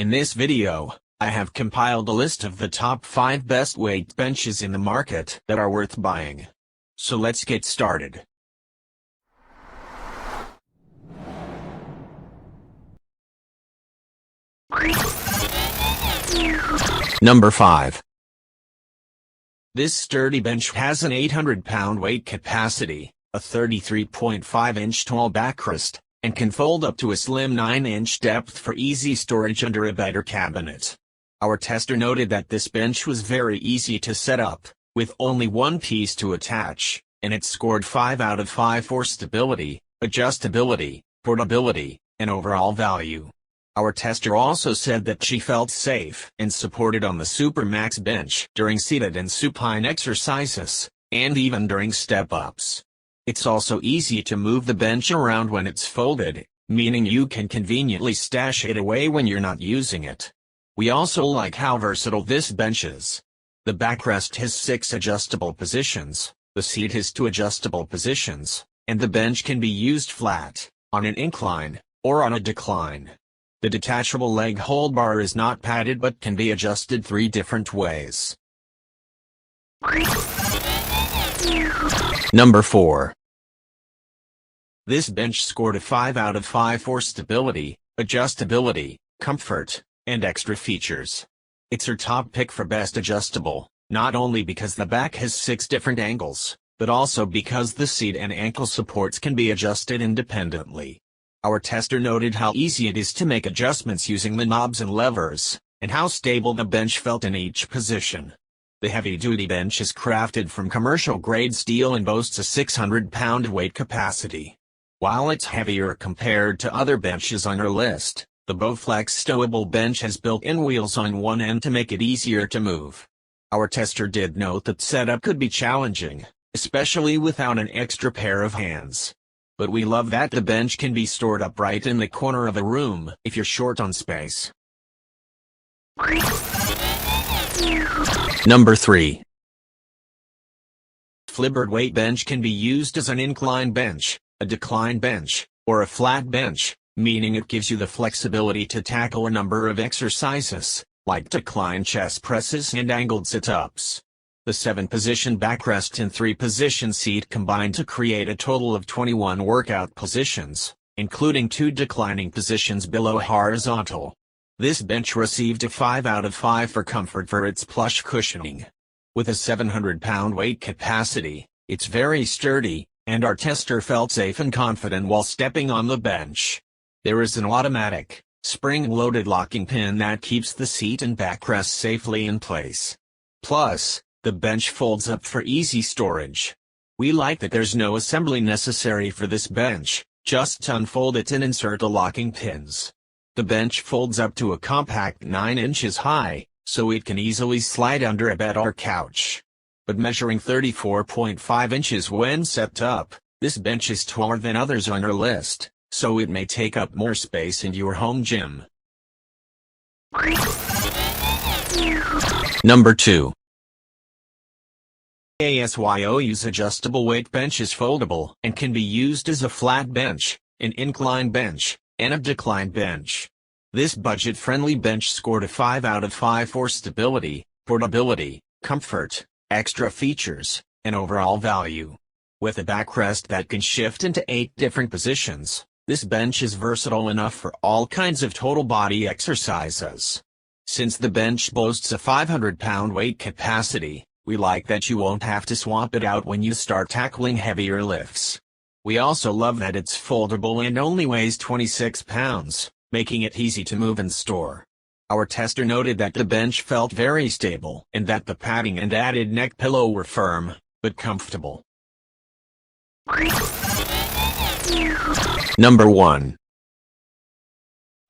In this video, I have compiled a list of the top 5 best weight benches in the market that are worth buying. So let's get started. Number 5. This sturdy bench has an 800-pound weight capacity, a 33.5-inch tall backrest, and can fold up to a slim 9-inch depth for easy storage under a bed or cabinet. Our tester noted that this bench was very easy to set up, with only one piece to attach, and it scored 5 out of 5 for stability, adjustability, portability, and overall value. Our tester also said that she felt safe and supported on the Supermax bench during seated and supine exercises, and even during step-ups. It's also easy to move the bench around when it's folded, meaning you can conveniently stash it away when you're not using it. We also like how versatile this bench is. The backrest has 6 adjustable positions, the seat has 2 adjustable positions, and the bench can be used flat, on an incline, or on a decline. The detachable leg hold bar is not padded but can be adjusted 3 different ways. Number 4. This bench scored a 5 out of 5 for stability, adjustability, comfort, and extra features. It's her top pick for best adjustable, not only because the back has 6 different angles, but also because the seat and ankle supports can be adjusted independently. Our tester noted how easy it is to make adjustments using the knobs and levers, and how stable the bench felt in each position. The heavy-duty bench is crafted from commercial-grade steel and boasts a 600-pound weight capacity. While it's heavier compared to other benches on our list, the Bowflex stowable bench has built-in wheels on one end to make it easier to move. Our tester did note that setup could be challenging, especially without an extra pair of hands. But we love that the bench can be stored upright in the corner of a room if you're short on space. Number 3. Flibbert weight bench can be used as an incline bench, a decline bench, or a flat bench, meaning it gives you the flexibility to tackle a number of exercises, like decline chest presses and angled sit-ups. The 7-position backrest and 3-position seat combine to create a total of 21 workout positions, including 2 declining positions below horizontal. This bench received a 5 out of 5 for comfort for its plush cushioning. With a 700-pound weight capacity, it's very sturdy, and our tester felt safe and confident while stepping on the bench. There is an automatic, spring-loaded locking pin that keeps the seat and backrest safely in place. Plus, the bench folds up for easy storage. We like that there's no assembly necessary for this bench, just unfold it and insert the locking pins. The bench folds up to a compact 9 inches high, so it can easily slide under a bed or couch. But measuring 34.5 inches when set up, this bench is taller than others on our list, so it may take up more space in your home gym. Number 2. Asylu's adjustable weight bench is foldable and can be used as a flat bench, an incline bench, and a decline bench. This budget-friendly bench scored a 5 out of 5 for stability, portability, comfort, extra features, and overall value. With a backrest that can shift into 8 different positions, this bench is versatile enough for all kinds of total body exercises. Since the bench boasts a 500-pound weight capacity, we like that you won't have to swap it out when you start tackling heavier lifts. We also love that it's foldable and only weighs 26 pounds, making it easy to move and store. Our tester noted that the bench felt very stable and that the padding and added neck pillow were firm, but comfortable. Number 1.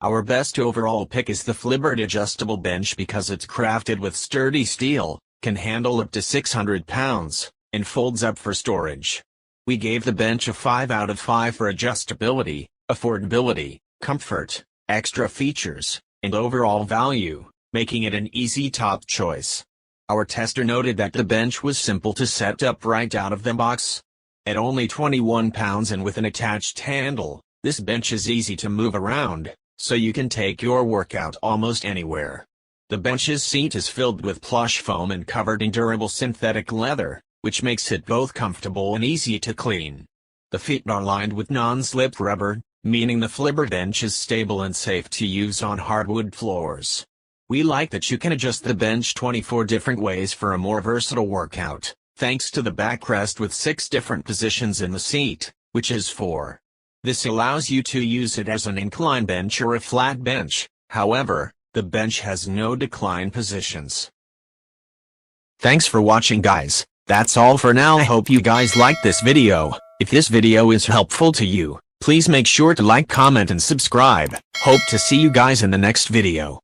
Our best overall pick is the Flibbert adjustable bench because it's crafted with sturdy steel, can handle up to 600 pounds, and folds up for storage. We gave the bench a 5 out of 5 for adjustability, affordability, comfort, extra features, and overall value, making it an easy top choice. Our tester noted that the bench was simple to set up right out of the box. At only 21 pounds and with an attached handle, this bench is easy to move around, so you can take your workout almost anywhere. The bench's seat is filled with plush foam and covered in durable synthetic leather, which makes it both comfortable and easy to clean. The feet are lined with non-slip rubber, meaning the Flibbert bench is stable and safe to use on hardwood floors. We like that you can adjust the bench 24 different ways for a more versatile workout, thanks to the backrest with 6 different positions in the seat, which is 4. This allows you to use it as an incline bench or a flat bench. However, the bench has no decline positions. Thanks for watching, guys. That's all for now. I hope you guys liked this video. If this video is helpful to you, please make sure to like, comment and subscribe. Hope to see you guys in the next video.